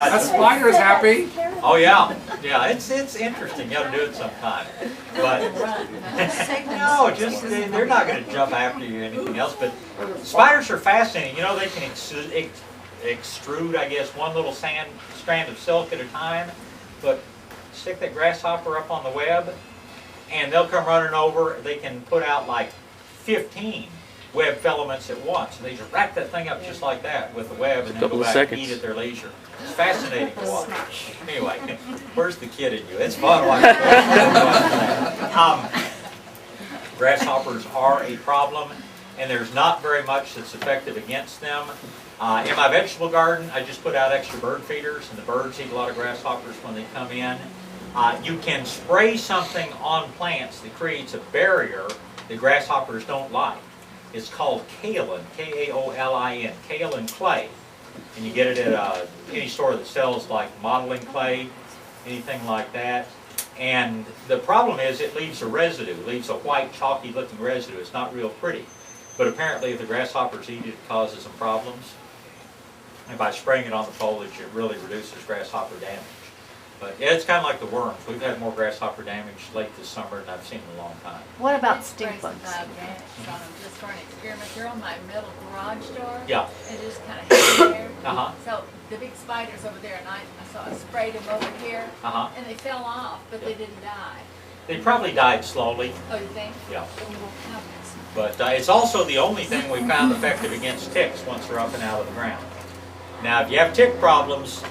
A spider's happy. Oh yeah, yeah. It's interesting. You got to do it sometime. But no, just they're not going to jump after you or anything else. But spiders are fascinating. You know, they can extrude, I guess, one little strand of silk at a time. But stick that grasshopper up on the web, and they'll come running over. They can put out like 15 web filaments at once, and they just wrap that thing up just like that with the web, and then go back and eat at their leisure. It's fascinating to watch. Anyway, where's the kid in you? It's fun watching. Grasshoppers are a problem, and there's not very much that's effective against them. In my vegetable garden, I just put out extra bird feeders, and the birds eat a lot of grasshoppers when they come in. You can spray something on plants that creates a barrier that grasshoppers don't like. It's called kaolin, K-A-O-L-I-N, kaolin clay. And you get it at any store that sells like modeling clay, anything like that. And the problem is it leaves a residue, leaves a white chalky looking residue. It's not real pretty. But apparently if the grasshoppers eat it, it causes some problems. And by spraying it on the foliage, it really reduces grasshopper damage. But yeah, it's kind of like the worms. We've had more grasshopper damage late this summer than I've seen in a long time. What about stink bugs? Just for an experiment, they're on my metal garage door. Yeah. And just kind of hang there. Uh-huh. So the big spiders over there, and I sprayed them over here, and they fell off, but they didn't die. They probably died slowly. Oh, you think? Yeah. But it's also the only thing we found effective against ticks once they're up and out of the ground. Now, if you have tick problems,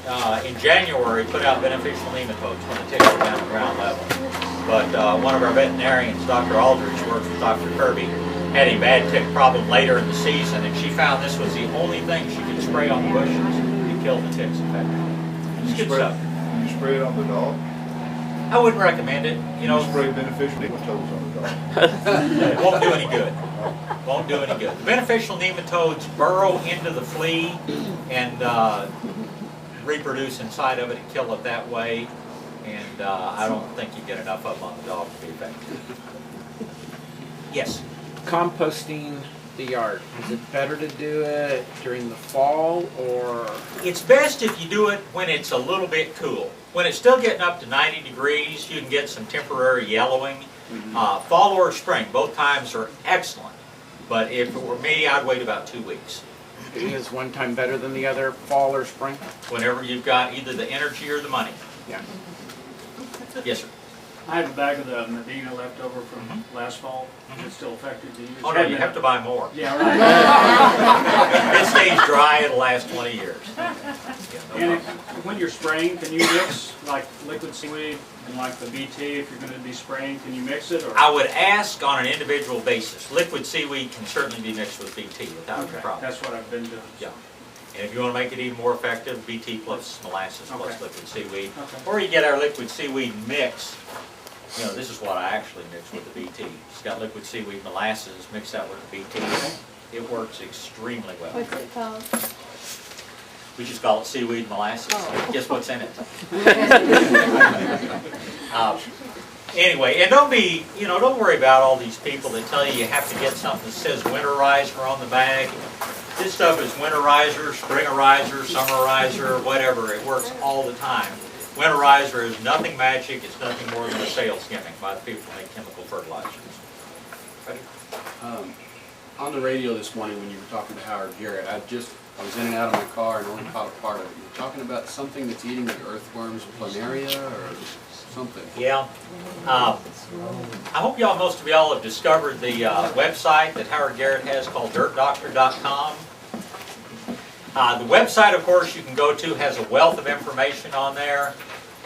in January, put out beneficial nematodes when the ticks are down to ground level. But one of our veterinarians, Dr. Aldridge, works with Dr. Kirby, had a bad tick problem later in the season, and she found this was the only thing she could spray on the bushes to kill the ticks effectively. It's good stuff. You spray it on the dog? I wouldn't recommend it. You know, spray beneficial nematodes on the dog. It won't do any good. Won't do any good. The beneficial nematodes burrow into the flea and reproduce inside of it and kill it that way. And I don't think you get enough of them on the dog to be effective. Yes? Composting the yard. Is it better to do it during the fall or? It's best if you do it when it's a little bit cool. When it's still getting up to 90 degrees, you can get some temporary yellowing. Fall or spring, both times are excellent. But if it were me, I'd wait about 2 weeks. Is one time better than the other, fall or spring? Whenever you've got either the energy or the money. Yeah. Yes, sir. I have a bag of the Medina left over from last fall. Is it still effective to use? Oh no, you have to buy more. Yeah, right. It stays dry, it'll last 20 years. Yeah, no And problem. when you're spraying, can you mix like liquid seaweed and like the BT if you're going to be spraying? Can you mix it? Or? I would ask on an individual basis. Liquid seaweed can certainly be mixed with BT without a problem. That's what I've been doing. Yeah. And if you want to make it even more effective, BT plus molasses plus Okay. liquid seaweed. Okay. Or you get our liquid seaweed mix. You know, this is what I actually mix with the BT. It's got liquid seaweed molasses, mix that with the BT. It works extremely well. What's it called? We just call it seaweed molasses. Oh. Guess what's in it? Anyway, and don't worry about all these people that tell you have to get something that says winterizer on the bag. This stuff is winterizer, springerizer, summerizer, whatever. It works all the time. Winterizer is nothing magic. It's nothing more than a sales gimmick by the people who make chemical fertilizers. Ready? On the radio this morning when you were talking to Howard Garrett, I was in and out of my car and only caught a part of it. You were talking about something that's eating the earthworms, planaria or something. Yeah. I hope most of y'all have discovered the website that Howard Garrett has called dirtdoctor.com. The website, of course, you can go to has a wealth of information on there.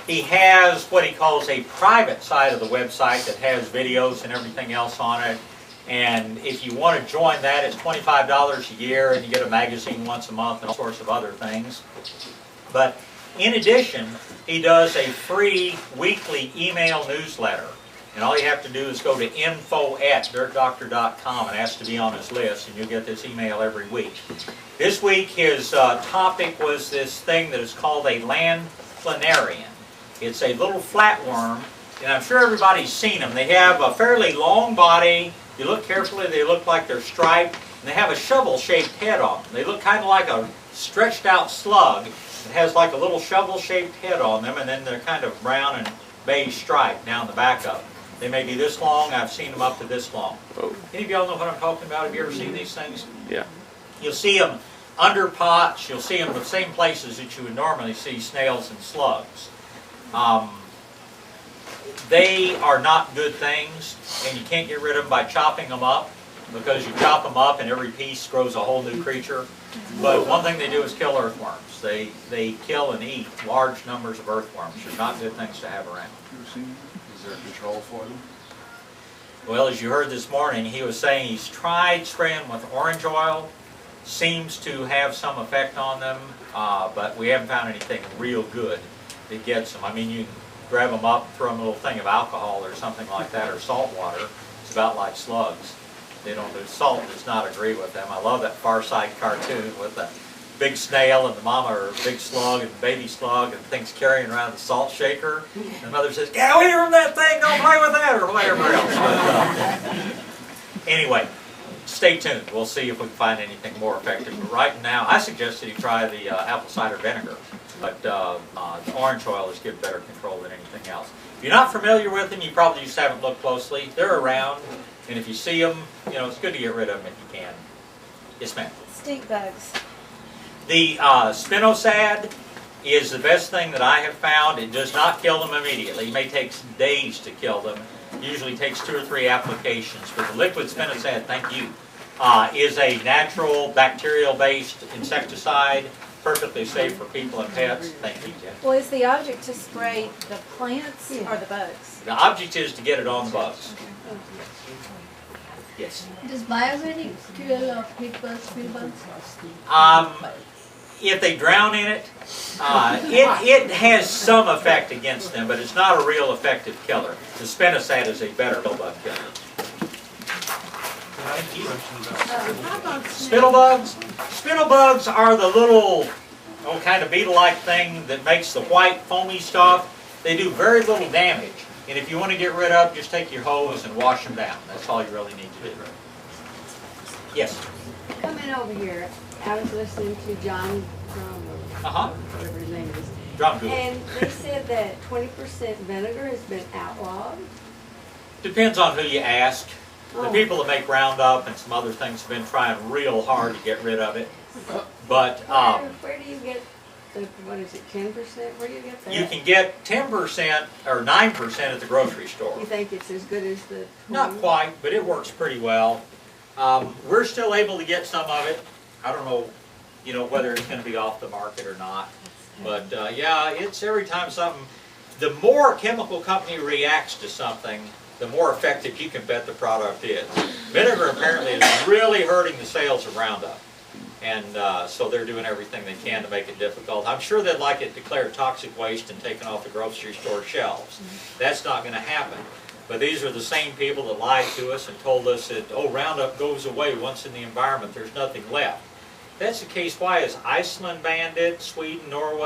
He has what he calls a private side of the website that has videos and everything else on it. And if you want to join that, it's $25 a year, and you get a magazine once a month and all sorts of other things. But in addition, he does a free weekly email newsletter. And all you have to do is go to info@dirtdoctor.com and ask to be on his list, and you'll get this email every week. This week his topic was this thing that is called a land planarian. It's a little flatworm, and I'm sure everybody's seen them. They have a fairly long body. You look carefully, they look like they're striped, and they have a shovel-shaped head on them. They look kind of like a stretched out slug. It has like a little shovel-shaped head on them, and then they're kind of brown and beige striped down the back of them. They may be this long. I've seen them up to this long. Oh. Any of y'all know what I'm talking about? Have you ever seen these things? Yeah. You'll see them under pots. You'll see them in the same places that you would normally see snails and slugs. They are not good things, and you can't get rid of them by chopping them up, because you chop them up and every piece grows a whole new creature. But one thing they do is kill earthworms. They kill and eat large numbers of earthworms. They're not good things to have around. Is there control for them? Well, as you heard this morning, he was saying he's tried spraying with orange oil. Seems to have some effect on them, but we haven't found anything real good that gets them. I mean, you can grab them up, throw them a little thing of alcohol or something like that, or salt water. It's about like slugs. They don't. The salt does not agree with them. I love that Far Side cartoon with the big snail and the mama, or big slug and baby slug, and things carrying around the salt shaker. And the mother says, "Get away from that thing! Don't play with that," or whatever else. But, anyway, stay tuned. We'll see if we can find anything more effective. But right now, I suggested you try the apple cider vinegar. But the orange oil is give better control than anything else. If you're not familiar with them, you probably just haven't looked closely. They're around, and if you see them, you know, it's good to get rid of them if you can. Yes, ma'am. Stink bugs. The spinosad is the best thing that I have found. It does not kill them immediately. It may take days to kill them. It usually takes 2 or 3 applications. But the liquid spinosad, thank you, is a natural bacterial-based insecticide. Perfectly safe for people and pets. Thank you, Jeff. Well, is the object to spray the plants or the bugs? The object is to get it on the bugs. Yes. Does biovenic kill people, speed bugs? If they drown in it, it has some effect against them, but it's not a real effective killer. The spinosad is a better bug killer. Thank you. How about Spittlebugs? Spittlebugs are the little, kind of beetle-like thing that makes the white foamy stuff. They do very little damage. And if you want to get rid of them, just take your hose and wash them down. That's all you really need to do. Yes? Coming over here, I was listening to John Uh-huh. whatever his name is, Drum good. and they said that 20% vinegar has been outlawed. Depends on who you ask. The Oh. people that make Roundup and some other things have been trying real hard to get rid of it. But Where do you get the, what is it, 10%? Where do you get that? you can get 10% or 9% at the grocery store. You think it's as good as the 20? Not quite, but it works pretty well. We're still able to get some of it. I don't know, whether it's going to be off the market or not. But yeah, it's every time something. The more a chemical company reacts to something, the more effective you can bet the product is. Vinegar apparently is really hurting the sales of Roundup. And so they're doing everything they can to make it difficult. I'm sure they'd like it declared toxic waste and taken off the grocery store shelves. That's not going to happen. But these are the same people that lied to us and told us that, oh, Roundup goes away once in the environment, there's nothing left. If that's the case, why has Iceland banned it, Sweden, Norway?